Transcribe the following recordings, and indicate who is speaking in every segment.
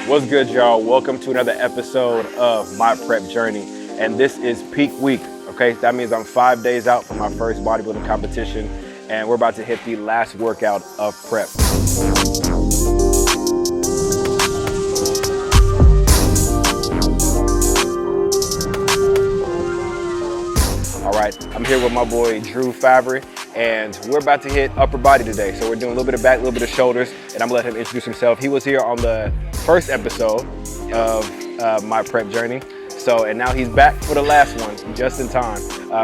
Speaker 1: What's good, y'all? Welcome to another episode of my prep journey. And this is peak week, okay? That means I'm 5 days out from my first bodybuilding competition, and we're about to hit the last workout of prep. All right, I'm here with my boy, Drew Favre, and we're about to hit upper body today. So we're doing a little bit of back, a little bit of shoulders, and I'm gonna let him introduce himself. He was here on the first episode of my prep journey. And now he's back for the last one, just in time,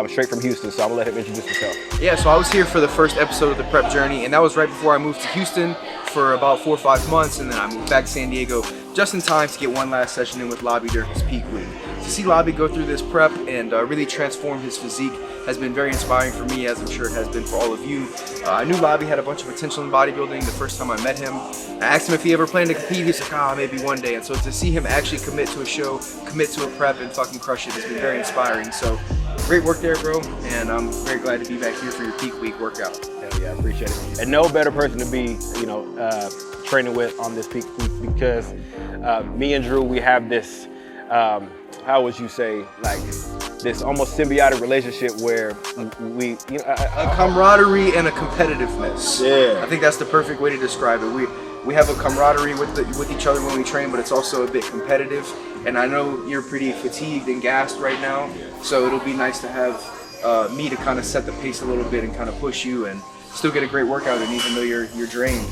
Speaker 1: straight from Houston. So I'm gonna let him introduce himself.
Speaker 2: Yeah, so I was here for the first episode of the prep journey, and that was right before I moved to Houston for about 4 or 5 months, and then I moved back to San Diego just in time to get one last session in with Labi during his peak week. To see Labi go through this prep and really transform his physique has been very inspiring for me, as I'm sure it has been for all of you. I knew Labi had a bunch of potential in bodybuilding the first time I met him. I asked him if he ever planned to compete. He's like, maybe one day. And so to see him actually commit to a show, commit to a prep, and fucking crush it has been very inspiring. So great work there, bro. And I'm very glad to be back here for your peak week workout.
Speaker 1: Hell yeah, I appreciate it. And no better person to be, training with on this peak week, because me and Drew, we have this, how would you say, like this almost symbiotic relationship where we,
Speaker 2: a camaraderie and a competitiveness.
Speaker 1: Yeah,
Speaker 2: I think that's the perfect way to describe it. We have a camaraderie with each other when we train, but it's also a bit competitive. And I know you're pretty fatigued and gassed right now, so it'll be nice to have me to kind of set the pace a little bit and kind of push you and still get a great workout in, even though you're drained.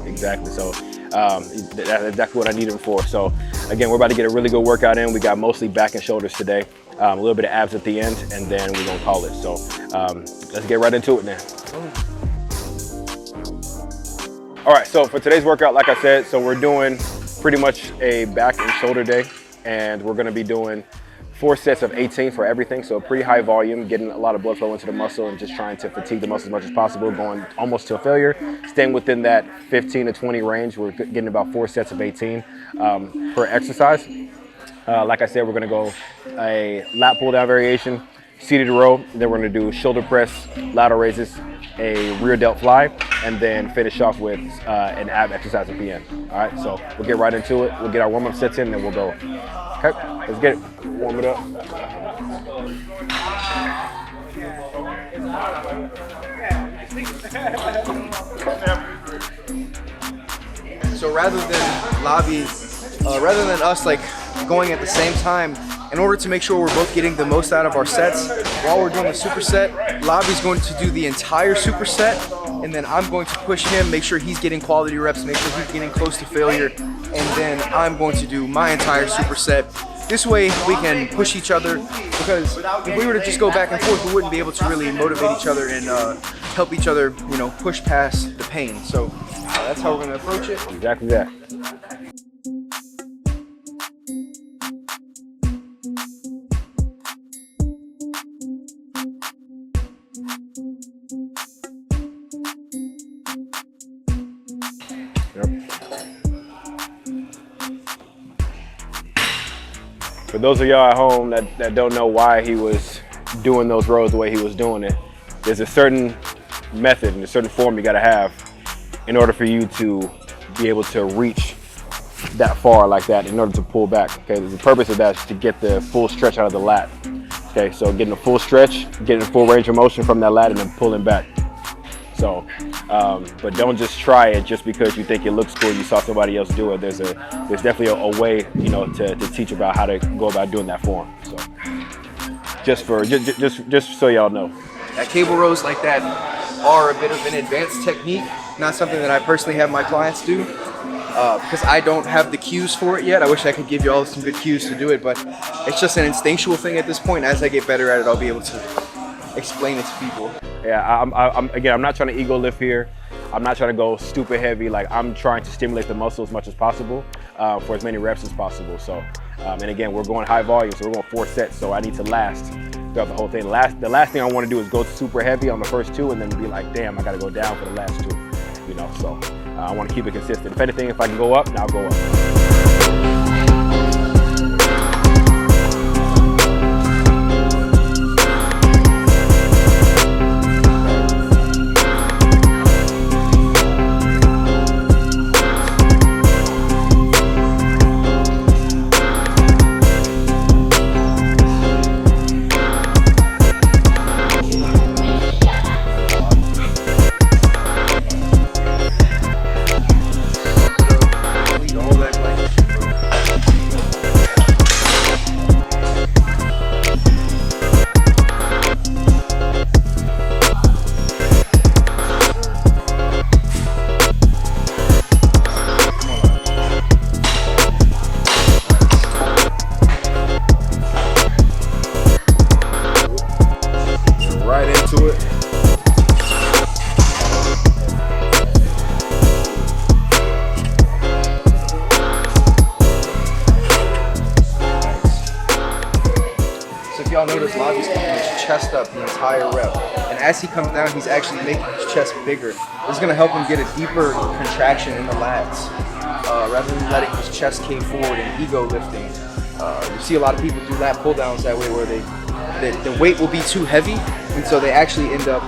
Speaker 1: Exactly. So that's exactly what I need him for. So again, we're about to get a really good workout in. We got mostly back and shoulders today, a little bit of abs at the end, and then we're gonna call it. So let's get right into it now. All right, so for today's workout, like I said, so we're doing pretty much a back and shoulder day, and we're gonna be doing 4 sets of 18 for everything, so pretty high volume, getting a lot of blood flow into the muscle and just trying to fatigue the muscle as much as possible, going almost to a failure, staying within that 15 to 20 range. We're getting about 4 sets of 18 per exercise. Like I said, we're gonna go a lat pull down variation, seated row, then we're gonna do shoulder press, lateral raises, a rear delt fly, and then finish off with an ab exercise at the end. All right, so we'll get right into it. We'll get our warm-up sets in, and then we'll go. Okay, let's get it. Warm it up.
Speaker 2: So rather than us like going at the same time, in order to make sure we're both getting the most out of our sets, while we're doing the superset, Labi's going to do the entire superset, and then I'm going to push him, make sure he's getting quality reps, make sure he's getting close to failure, and then I'm going to do my entire superset. This way we can push each other, because if we were to just go back and forth, we wouldn't be able to really motivate each other and help each other, push past the pain. So that's how we're going to approach it.
Speaker 1: Exactly that. For those of y'all at home that don't know why he was doing those rows the way he was doing it, there's a certain method and a certain form you gotta have in order for you to be able to reach that far like that, in order to pull back. Okay, the purpose of that is to get the full stretch out of the lat. Okay, so getting a full stretch, getting a full range of motion from that lat, and then pulling back. So, but don't just try it just because you think it looks cool. You saw somebody else do it. There's definitely a way, to teach about how to go about doing that form. So, just so y'all know.
Speaker 2: Cable rows like that are a bit of an advanced technique. Not something that I personally have my clients do, because I don't have the cues for it yet. I wish I could give you all some good cues to do it, but it's just an instinctual thing at this point. As I get better at it, I'll be able to explain it to people.
Speaker 1: Yeah, I'm not trying to ego lift here. I'm not trying to go stupid heavy. Like, I'm trying to stimulate the muscle as much as possible for as many reps as possible. So, and again, we're going high volume, so we're going 4 sets. So I need to last throughout the whole thing. The last thing I want to do is go super heavy on the first 2 and then be like, damn, I got to go down for the last 2. So I want to keep it consistent. If anything, if I can go up, then I'll go up.
Speaker 2: y'all notice, Lobby's keeping his chest up the entire rep. And as he comes down, he's actually making his chest bigger. This is going to help him get a deeper contraction in the lats, rather than letting his chest cave forward and ego lifting. You see a lot of people do lat pull downs that way, where the weight will be too heavy, and so they actually end up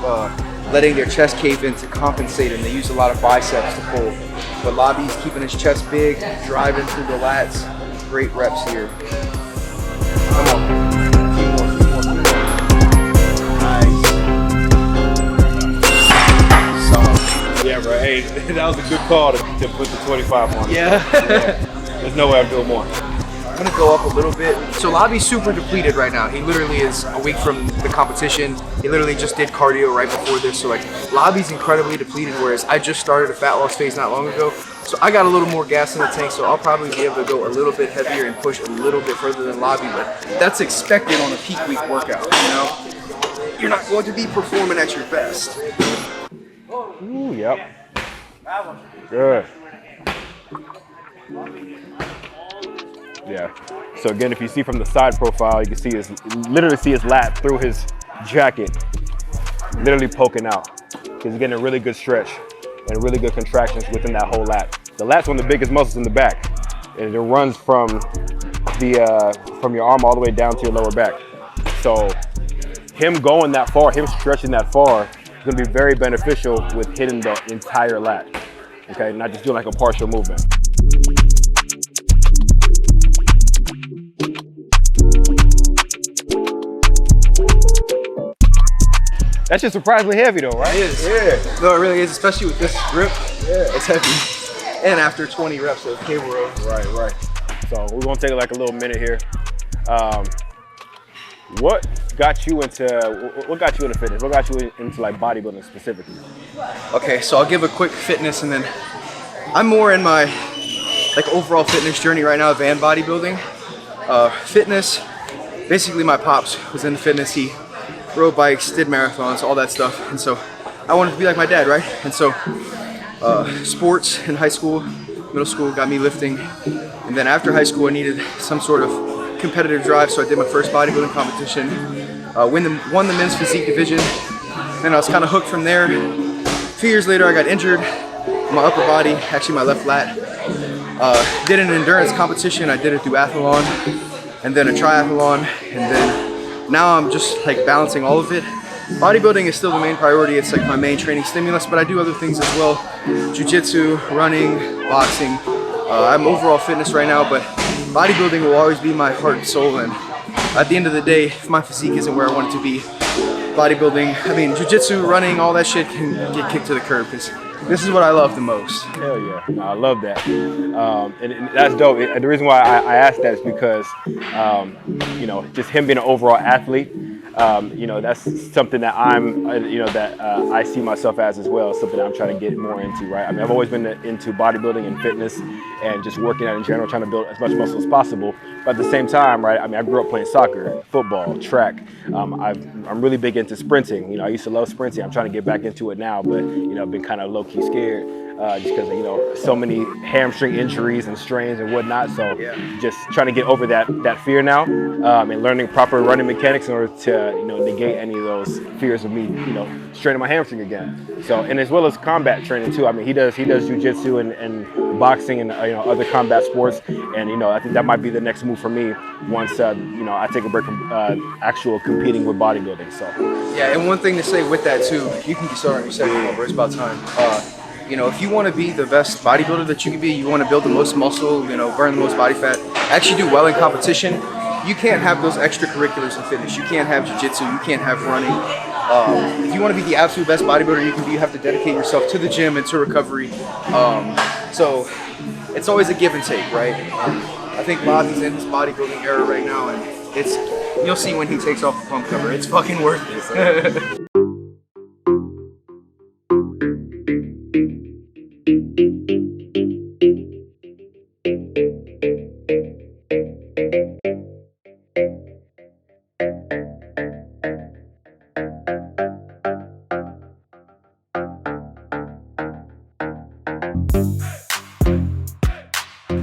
Speaker 2: letting their chest cave in to compensate, and they use a lot of biceps to pull. But Lobby's keeping his chest big, driving through the lats. Great reps here. Come on. Nice. Solid.
Speaker 1: Yeah, bro. Hey, that was a good call to put the 25 on.
Speaker 2: Yeah.
Speaker 1: There's no way I'm doing more.
Speaker 2: I'm gonna go up a little bit. So Lobby's super depleted right now. He literally is a week from the competition. He literally just did cardio right before this. So like, Lobby's incredibly depleted, whereas I just started a fat loss phase not long ago. So I got a little more gas in the tank, so I'll probably be able to go a little bit heavier and push a little bit further than Lobby, but that's expected on a peak week workout, you know? You're not going to be performing at your best.
Speaker 1: Ooh, yep. Good. Yeah. So again, if you see from the side profile, you can see literally see his lat through his jacket, literally poking out. Because he's getting a really good stretch and really good contractions within that whole lat. The lat's one of the biggest muscles in the back, and it runs from your arm all the way down to your lower back. So him going that far, him stretching that far, is going to be very beneficial with hitting the entire lat. Okay, not just doing like a partial movement. That's just surprisingly heavy though, right?
Speaker 2: It is.
Speaker 1: Yeah.
Speaker 2: No, it really is, especially with this grip. Yeah. It's heavy. And after 20 reps of cable row.
Speaker 1: Right. So we're gonna take like a little minute here. What got you into fitness? What got you into like bodybuilding specifically?
Speaker 2: Okay, so I'll give a quick fitness, and then I'm more in my like overall fitness journey right now than bodybuilding. Fitness, basically my pops was into fitness. He rode bikes, did marathons, all that stuff, and so I wanted to be like my dad, right? And so sports in high school, middle school got me lifting, and then after high school I needed some sort of competitive drive, so I did my first bodybuilding competition, won the men's physique division, and I was kind of hooked from there. A few years later I got injured in my upper body, actually my left lat. Did an endurance competition, I did a duathlon, and then a triathlon, and then now I'm just like balancing all of it. Bodybuilding is still the main priority. It's like my main training stimulus, but I do other things as well. Jiu-jitsu, running, boxing. I'm overall fitness right now, but bodybuilding will always be my heart and soul. And at the end of the day, if my physique isn't where I want it to be, jiu-jitsu, running, all that shit can get kicked to the curb, because this is what I love the most.
Speaker 1: Hell yeah, I love that. And that's dope. And the reason why I asked that is because, just him being an overall athlete, that's something that I see myself as well, something that I'm trying to get more into, right? I mean, I've always been into bodybuilding and fitness and just working out in general, trying to build as much muscle as possible. But at the same time, right, I mean, I grew up playing soccer, football, track. I'm really big into sprinting. I used to love sprinting. I'm trying to get back into it now, but, I've been kind of low-key scared just because of, so many hamstring injuries and strains and whatnot. So just trying to get over that fear now and learning proper running mechanics in order to, negate any of those fears of me, straining my hamstring again. So, and as well as combat training too. I mean, he does jiu-jitsu and boxing and, other combat sports. And, I think that might be the next move for me once, I take a break from actual competing with bodybuilding. So.
Speaker 2: Yeah, and one thing to say with that too, you can get started on your second over. It's about time. If you want to be the best bodybuilder that you can be, you want to build the most muscle, burn the most body fat, actually do well in competition, you can't have those extracurriculars in fitness. You can't have jiu-jitsu, you can't have running. If you want to be the absolute best bodybuilder you can be, you have to dedicate yourself to the gym and to recovery. So it's always a give and take, right? I think Bobby's in his bodybuilding era right now, and you'll see when he takes off the pump cover. It's fucking worth it.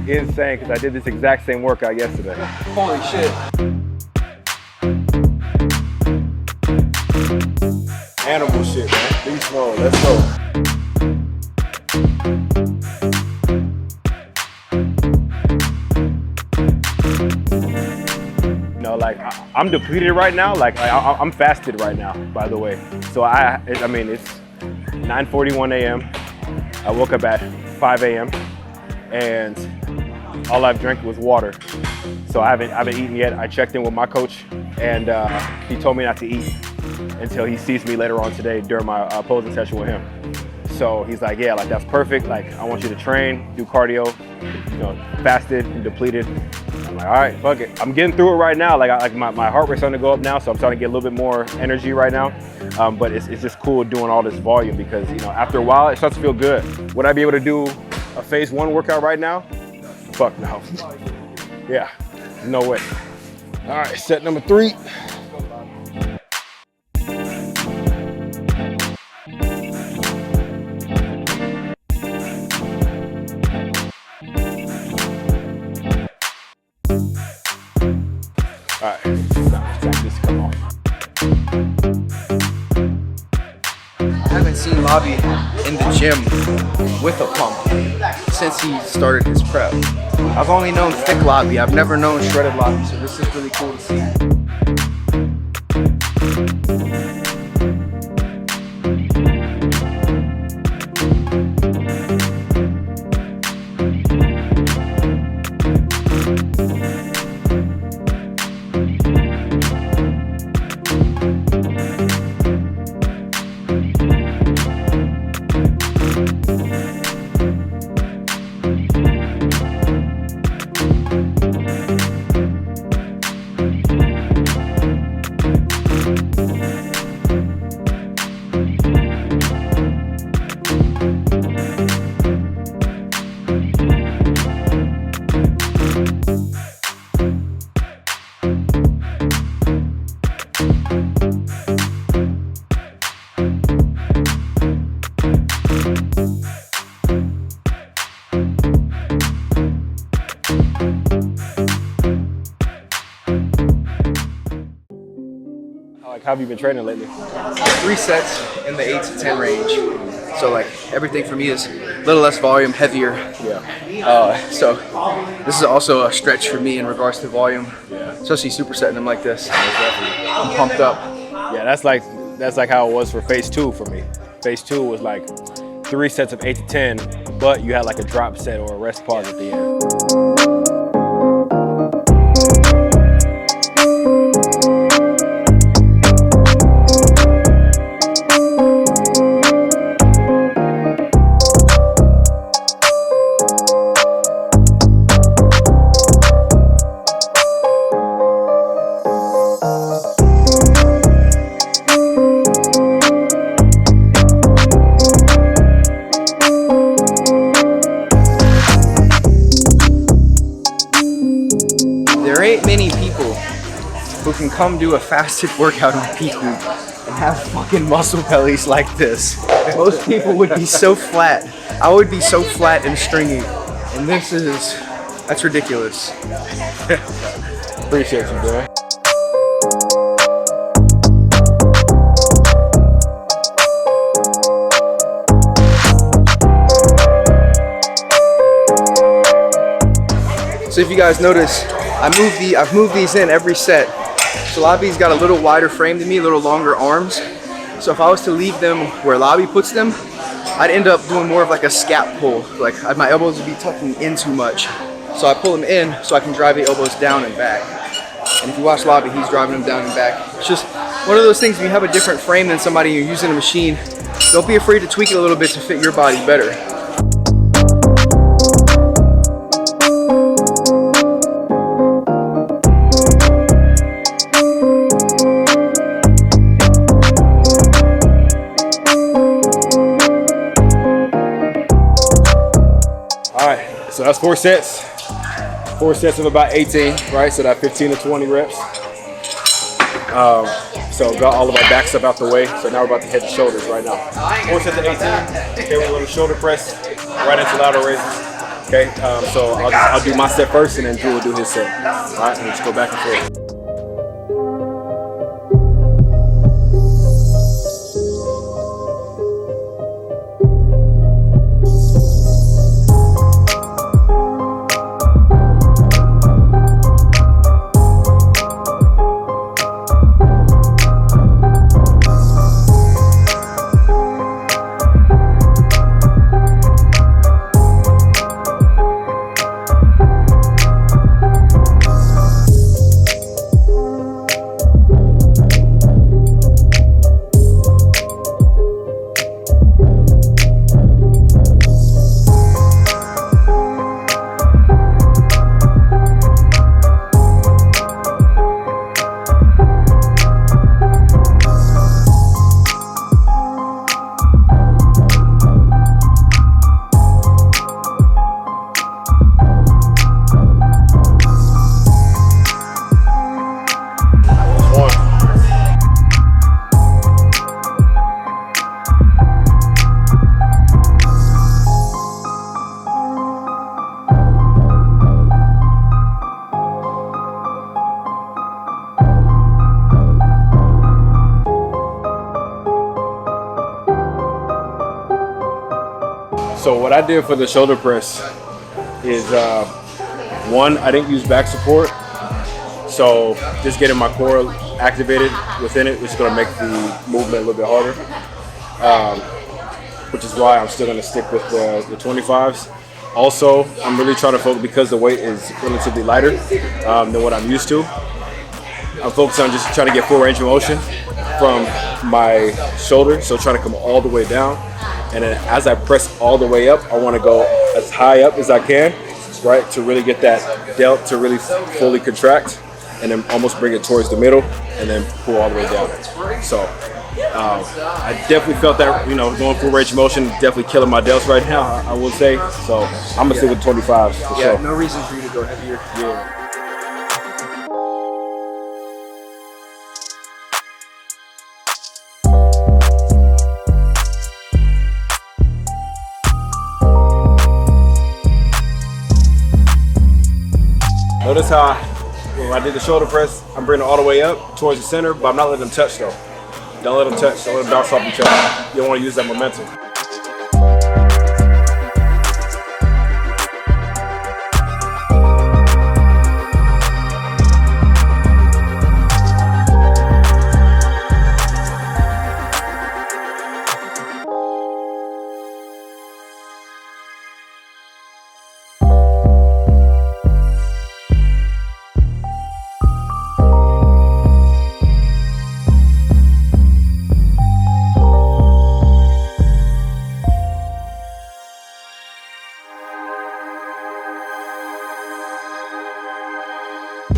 Speaker 1: Insane, because I did this exact same workout yesterday.
Speaker 2: Holy shit.
Speaker 1: Animal shit, man. Beast mode. Let's go. You know, like I'm depleted right now. Like I'm fasted right now, by the way. So I mean, it's 9:41 a.m. I woke up at 5 a.m. and all I've drank was water. So I haven't eaten yet. I checked in with my coach, and he told me not to eat until he sees me later on today during my posing session with him. So he's like, yeah, like that's perfect. Like I want you to train, do cardio, you know, fasted and depleted. I'm like, all right, fuck it. I'm getting through it right now. Like my heart rate's starting to go up now, so I'm starting to get a little bit more energy right now. But it's just cool doing all this volume because, you know, after a while it starts to feel good. Would I be able to do a phase 1 workout right now? Fuck no. Yeah, no way. All right, set number 3. All right, time this to come off.
Speaker 2: I haven't seen Labi in the gym with a pump since he started his prep. I've only known thick Labi. I've never known shredded Labi, so this is really cool to see.
Speaker 1: How have you been training lately?
Speaker 2: 3 sets in the 8 to 10 range. So like everything for me is a little less volume, heavier.
Speaker 1: Yeah.
Speaker 2: So this is also a stretch for me in regards to volume,
Speaker 1: Yeah.
Speaker 2: especially supersetting them like this. I'm pumped up.
Speaker 1: Yeah, that's like how it was for phase 2 for me. Phase 2 was like 3 sets of 8 to 10, but you had like a drop set or a rest pause at the end.
Speaker 2: There ain't many people who can come do a fasted workout on peak week and have fucking muscle bellies like this. Most people would be so flat. I would be so flat and stringy. And that's ridiculous.
Speaker 1: Appreciate you, boy.
Speaker 2: So if you guys notice, I've moved these in every set. So Labi's got a little wider frame than me, a little longer arms. So if I was to leave them where Labi puts them, I'd end up doing more of like a scap pull. Like my elbows would be tucking in too much. So I pull them in so I can drive the elbows down and back. And if you watch Labi, he's driving them down and back. It's just one of those things when you have a different frame than somebody you're using a machine, don't be afraid to tweak it a little bit to fit your body better.
Speaker 1: So that's 4 sets. 4 sets of about 18, right? So that 15 to 20 reps. So got all of our back stuff out the way. So now we're about to hit the shoulders right now. 4 sets of 18. Okay, we're going to shoulder press right into lateral raises. Okay, so I'll do my set first, and then Drew will do his set. All right, and let's go back and forth. So what I did for the shoulder press is one, I didn't use back support. So just getting my core activated within it, which is going to make the movement a little bit harder. Which is why I'm still going to stick with the 25s. Also, I'm really trying to focus, because the weight is relatively lighter than what I'm used to. I'm focused on just trying to get full range of motion from my shoulder, so trying to come all the way down. And then as I press all the way up, I want to go as high up as I can, right, to really get that delt to really fully contract, and then almost bring it towards the middle, and then pull all the way down. So I definitely felt that, you know, going full range of motion, definitely killing my delts right now, I will say. So I'm gonna stick with 25s for sure.
Speaker 2: No reason for you to go heavier.
Speaker 1: Yeah. Notice how when I did the shoulder press, I'm bringing it all the way up towards the center, but I'm not letting them touch though. Don't let them touch, don't let them bounce off each other. You don't want to use that momentum.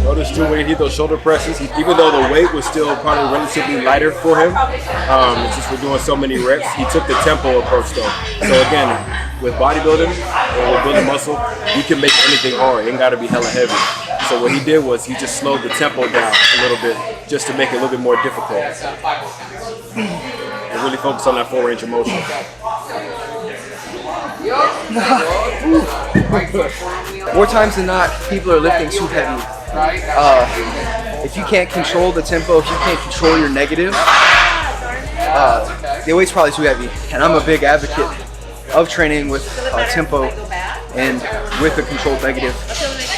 Speaker 1: Notice too, when he did those shoulder presses, even though the weight was still probably relatively lighter for him, since we're doing so many reps, he took the tempo approach though. So again, with bodybuilding or with building muscle, you can make anything hard. It ain't gotta be hella heavy. So what he did was he just slowed the tempo down a little bit just to make it a little bit more difficult. And really focus on that full range of motion.
Speaker 2: More times than not, people are lifting too heavy. If you can't control the tempo, if you can't control your negative, the weight's probably too heavy. And I'm a big advocate of training with tempo and with a controlled negative.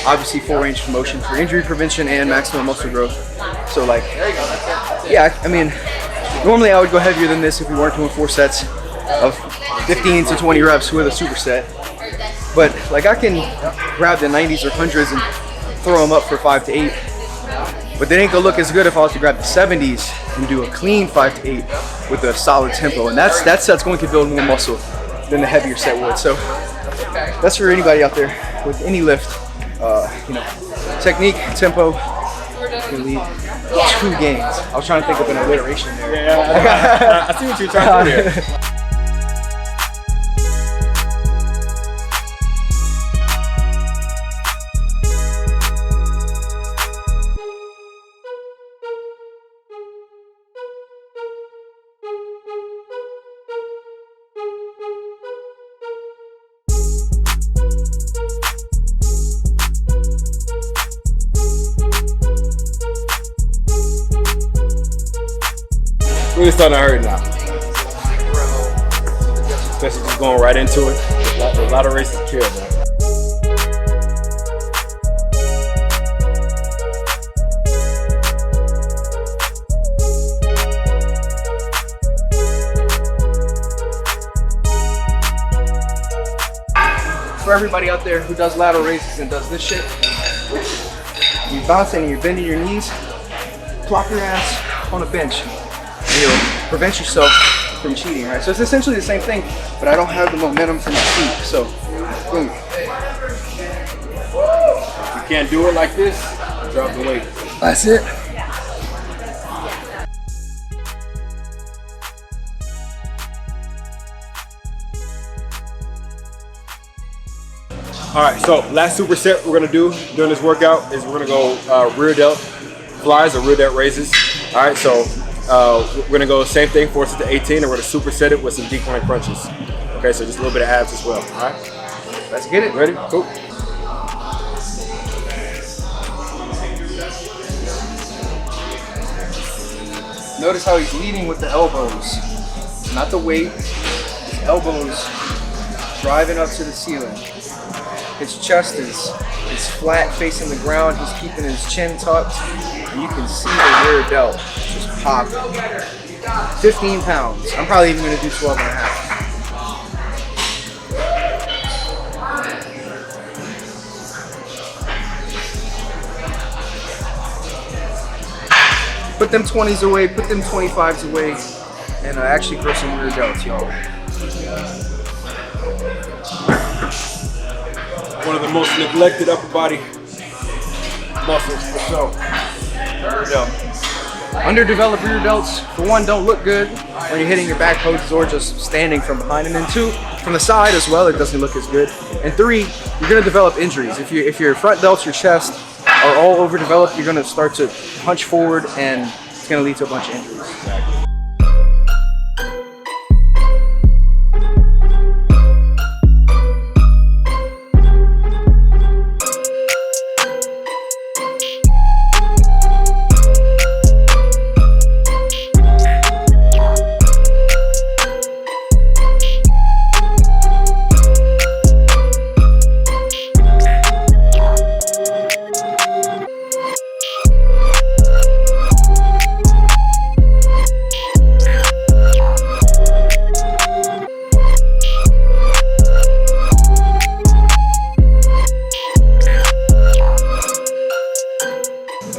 Speaker 2: Obviously, full range of motion for injury prevention and maximum muscle growth. So like, yeah, I mean, normally I would go heavier than this if we weren't doing 4 sets of 15 to 20 reps with a superset. But like, I can grab the 90s or 100s and throw them up for 5 to 8. But they ain't gonna look as good if I was to grab the 70s and do a clean 5 to 8 with a solid tempo. And that set's going to build more muscle than the heavier set would. So that's for anybody out there with any lift. You know, technique, tempo can lead 2 gains. I was trying to think of an alliteration there.
Speaker 1: Yeah, I see what you're trying to do here. Really starting to hurt now. Especially just going right into it. A lot of races kill, man.
Speaker 2: For everybody out there who does lateral raises and does this shit, you're bouncing and you're bending your knees, plop your ass on a bench. You'll prevent yourself from cheating, right? So it's essentially the same thing, but I don't have the momentum from my feet. So, boom.
Speaker 1: If you can't do it like this, drop the weight.
Speaker 2: That's it.
Speaker 1: All right, so last superset we're gonna do during this workout is we're gonna go rear delt flies or rear delt raises. All right, so we're gonna go same thing, 4 sets to 18, and we're gonna superset it with some decline crunches. Okay, so just a little bit of abs as well. All right,
Speaker 2: Let's get it.
Speaker 1: ready? Cool.
Speaker 2: Notice how he's leading with the elbows, not the weight. His elbows driving up to the ceiling. His chest is flat facing the ground. He's keeping his chin tucked. And you can see the rear delt just popping. 15 pounds. I'm probably even going to do 12 and a half. Put them 20s away, put them 25s away, and actually grow some rear delts, y'all.
Speaker 3: One of the most neglected upper body muscles for sure.
Speaker 2: Rear delt. Underdeveloped rear delts, for one, don't look good when you're hitting your back poses or just standing from behind, and then two, from the side as well, it doesn't look as good. And three, you're gonna develop injuries. If your front delts, your chest are all overdeveloped, you're gonna start to punch forward, and it's gonna lead to a bunch of injuries.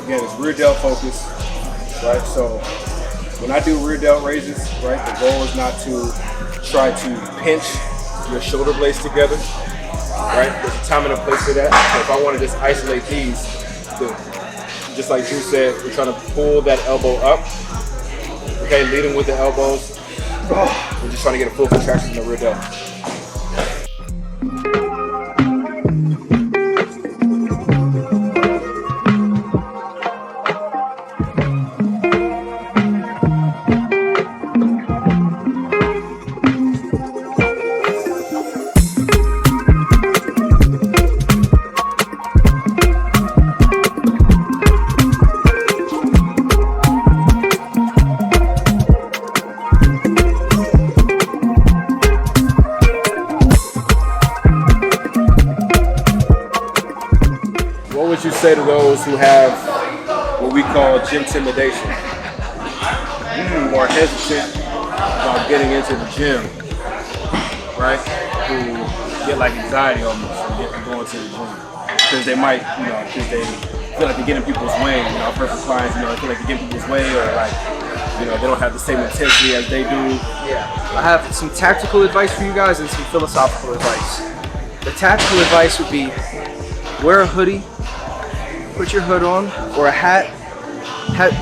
Speaker 3: Again, it's rear delt focus, right? So when I do rear delt raises, right, the goal is not to try to pinch your shoulder blades together, right? There's a time and a place for that. So if I want to just isolate these, just like Drew said, we're trying to pull that elbow up, okay, leading with the elbows. We're just trying to get a full contraction in the rear delt. What would you say to those who have what we call gym intimidation? More hesitant about getting into the gym, right? Who get like anxiety almost from going to the gym because they might, because they feel like they're getting people's way. I've heard from clients, they feel like they're getting people's way, or like, they don't have the same intensity as they do.
Speaker 2: Yeah, I have some tactical advice for you guys and some philosophical advice. The tactical advice would be wear a hoodie, put your hood on, or a hat,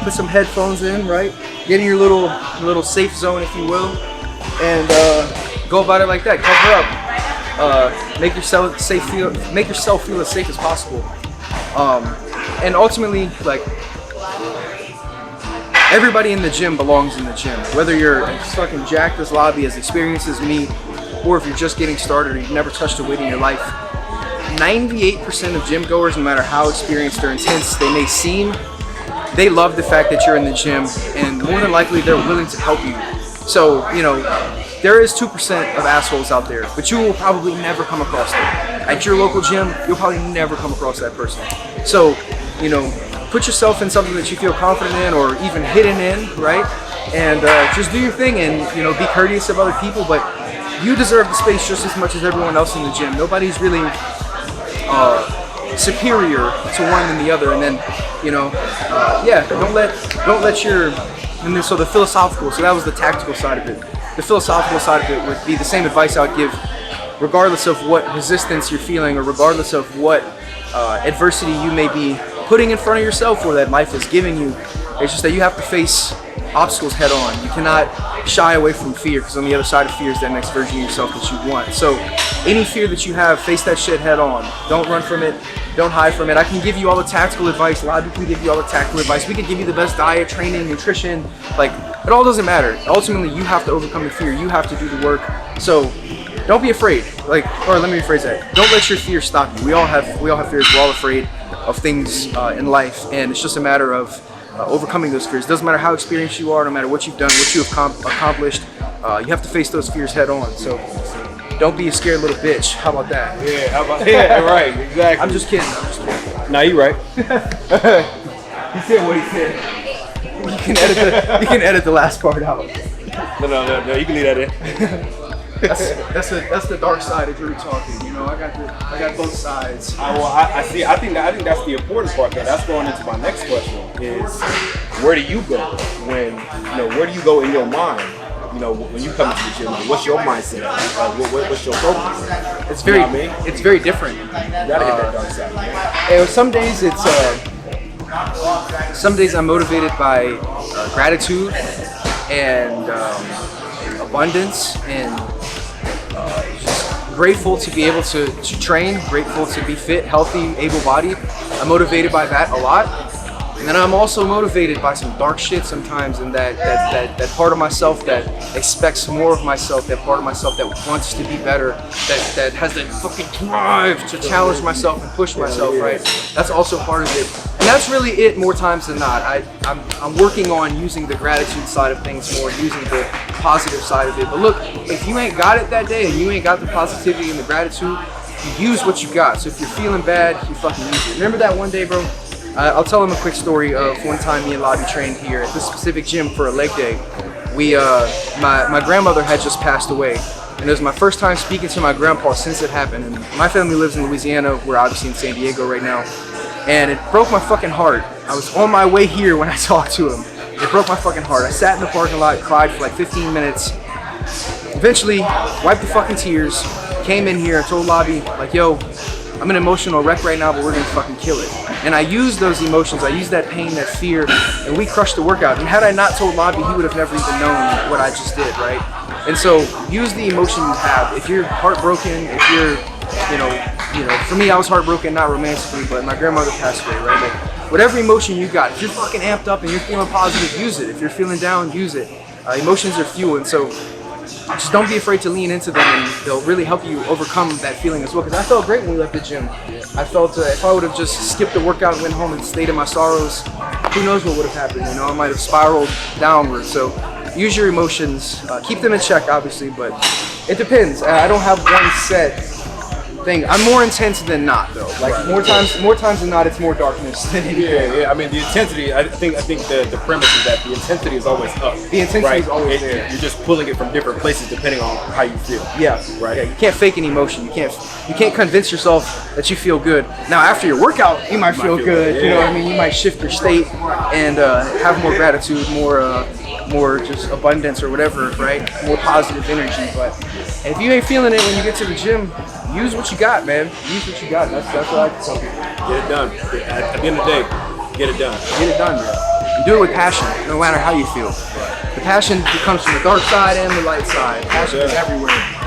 Speaker 2: put some headphones in, right? Get in your little safe zone, if you will, and go about it like that. Cover up, make yourself feel as safe as possible, and ultimately, like, everybody in the gym belongs in the gym. Whether you're as fucking jacked as Lobby, as experienced as me, or if you're just getting started or you've never touched a weight in your life. 98% of gym goers, no matter how experienced or intense they may seem, they love the fact that you're in the gym, and more than likely they're willing to help you. So, there is 2% of assholes out there, but you will probably never come across them. At your local gym, you'll probably never come across that person. So, put yourself in something that you feel confident in, or even hidden in, right? And just do your thing, and be courteous of other people, but you deserve the space just as much as everyone else in the gym. Nobody's really superior to one than the other, and then don't let your, and then so the philosophical, so that was the tactical side of it. The philosophical side of it would be the same advice I would give regardless of what resistance you're feeling, or regardless of what adversity you may be putting in front of yourself or that life is giving you. It's just that you have to face obstacles head on. You cannot shy away from fear, because on the other side of fear is that next version of yourself that you want. So any fear that you have, face that shit head on. Don't run from it. Don't hide from it. I can give you all the tactical advice. A lot of people can give you all the tactical advice. We can give you the best diet, training, nutrition. Like, it all doesn't matter. Ultimately, you have to overcome the fear. You have to do the work. So don't be afraid. Or let me rephrase that. Don't let your fear stop you. We all have fears. We're all afraid of things in life, and it's just a matter of overcoming those fears. It doesn't matter how experienced you are, no matter what you've done, what you have accomplished. You have to face those fears head on. So don't be a scared little bitch. How about that?
Speaker 3: Yeah, how about, yeah, right, exactly.
Speaker 2: I'm just kidding. I'm just kidding.
Speaker 1: Nah, you right.
Speaker 2: He said what he said. You can edit the last part out.
Speaker 3: No, you can leave that in.
Speaker 2: That's the dark side of Drew talking. You know, I got both sides.
Speaker 3: I see. I think that's the important part. That's going into my next question. Is where do you go when where do you go in your mind? When you come into the gym, what's your mindset? What's your focus?
Speaker 2: It's very, it's very different.
Speaker 3: You gotta hit that dark side, man.
Speaker 2: And some days it's some days I'm motivated by gratitude and abundance and just grateful to be able to train, grateful to be fit, healthy, able-bodied. I'm motivated by that a lot. And then I'm also motivated by some dark shit sometimes, and that part of myself that expects more of myself, that part of myself that wants to be better, that has that fucking drive to challenge myself and push myself, right? That's also part of it. And that's really it more times than not. I'm working on using the gratitude side of things more, using the positive side of it. But look, if you ain't got it that day and you ain't got the positivity and the gratitude, you use what you got. So if you're feeling bad, you fucking use it. Remember that one day, bro? I'll tell him a quick story of one time me and Lobby trained here at this specific gym for a leg day. My grandmother had just passed away, and it was my first time speaking to my grandpa since it happened. And my family lives in Louisiana. We're obviously in San Diego right now, and it broke my fucking heart. I was on my way here when I talked to him. It broke my fucking heart. I sat in the parking lot, cried for like 15 minutes. Eventually, wiped the fucking tears, came in here and told Lobby, like, yo, I'm an emotional wreck right now, but we're gonna fucking kill it. And I used those emotions, I used that pain, that fear, and we crushed the workout. And had I not told Lobby, he would have never even known what I just did, right? And so use the emotion you have. If you're heartbroken, if you're, for me, I was heartbroken, not romantically, but my grandmother passed away, right? Like, whatever emotion you got, if you're fucking amped up and you're feeling positive, use it. If you're feeling down, use it. Emotions are fuel, and so just don't be afraid to lean into them, and they'll really help you overcome that feeling as well. Because I felt great when we left the gym. I felt if I would have just skipped the workout and went home and stayed in my sorrows, who knows what would have happened, I might have spiraled downward. So use your emotions, keep them in check obviously, but it depends. I don't have one set thing. I'm more intense than not though. Like more times than not, it's more darkness than anything.
Speaker 3: Yeah. I mean, the intensity. I think the premise is that the intensity is always up.
Speaker 2: The intensity is always there.
Speaker 3: You're just pulling it from different places depending on how you feel.
Speaker 2: Yeah.
Speaker 3: Right.
Speaker 2: Yeah, you can't fake an emotion. You can't convince yourself that you feel good. Now after your workout, you might feel good. You know what I mean? You might shift your state and have more gratitude, more just abundance or whatever, right? More positive energy. But if you ain't feeling it when you get to the gym, use what you got, man. Use what you got. That's what I tell people.
Speaker 3: Get it done. At the end of the day, get it done.
Speaker 2: Get it done, bro. And do it with passion, no matter how you feel. The passion comes from the dark side and the light side. Passion is everywhere.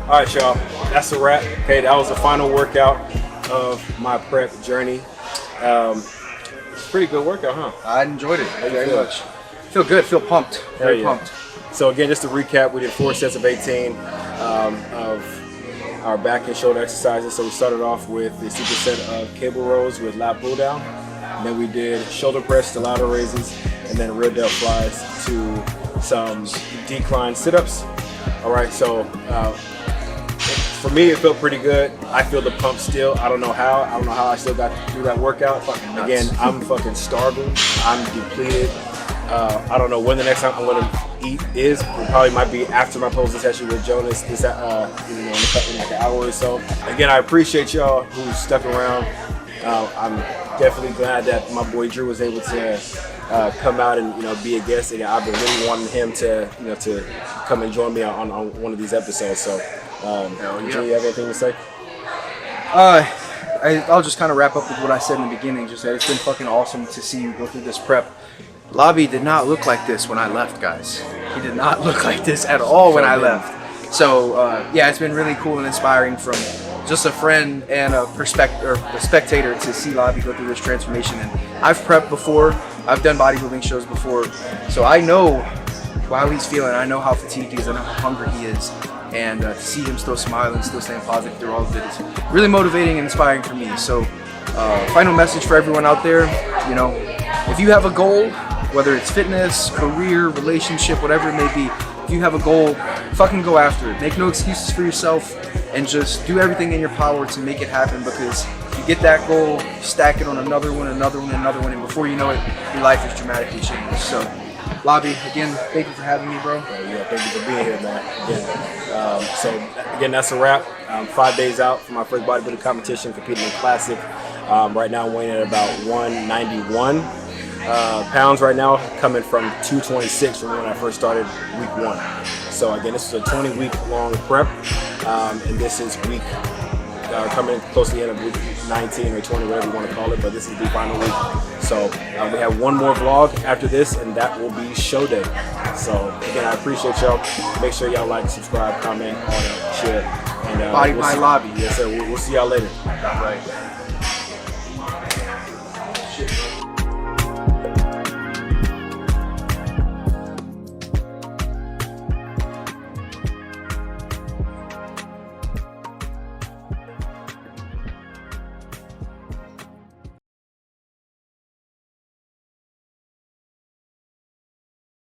Speaker 3: All right, y'all. That's a wrap. Okay, that was the final workout of my prep journey. Pretty good workout, huh?
Speaker 2: I enjoyed it very
Speaker 3: feel?
Speaker 2: much. Feel good. Feel pumped. Very pumped.
Speaker 3: So again, just to recap, we did 4 sets of 18 of our back and shoulder exercises. So we started off with the superset of cable rows with lat pull down. And then we did shoulder press to lateral raises, and then rear delt flies to some decline sit-ups. All right, so for me, it felt pretty good. I feel the pump still. I don't know how. I don't know how I still got through that workout. Again, I'm fucking starving. I'm depleted. I don't know when the next time I'm gonna eat is. It probably might be after my posing session with Jonas in like an hour or so. Again, I appreciate y'all who stuck around. I'm definitely glad that my boy Drew was able to come out and be a guest. And I've been really wanting him to to come and join me on one of these episodes. So, Drew, you have anything to say?
Speaker 2: I'll just kind of wrap up with what I said in the beginning. Just that it's been fucking awesome to see you go through this prep. Lobby did not look like this when I left, guys. He did not look like this at all when I left. So yeah, it's been really cool and inspiring from just a friend and a spectator to see Lobby go through this transformation. And I've prepped before. I've done bodybuilding shows before, so I know how he's feeling. I know how fatigued he is. I know how hungry he is. And to see him still smiling, still staying positive through all of it is really motivating and inspiring for me. So final message for everyone out there, if you have a goal, whether it's fitness, career, relationship, whatever it may be, if you have a goal, fucking go after it. Make no excuses for yourself and just do everything in your power to make it happen, because if you get that goal, stack it on another one, another one, another one, and before you know it, your life is dramatically changed. So, Lobby, again, thank you for having me, bro.
Speaker 3: Yeah, thank you for being here, man. So again, that's a wrap. 5 days out from my first bodybuilding competition, competing in Classic. Right now I'm weighing at about 191 pounds right now, coming from 226 from when I first started week 1. So again, this is a 20-week long prep, and this is week coming close to the end of week 19 or 20, whatever you want to call it, but this is the final week. So we have one more vlog after this, and that will be show day. So again, I appreciate y'all. Make sure y'all like, subscribe, comment, all that, share. And
Speaker 2: Body by Lobby.
Speaker 3: Yes, sir. We'll see y'all later.
Speaker 2: All right.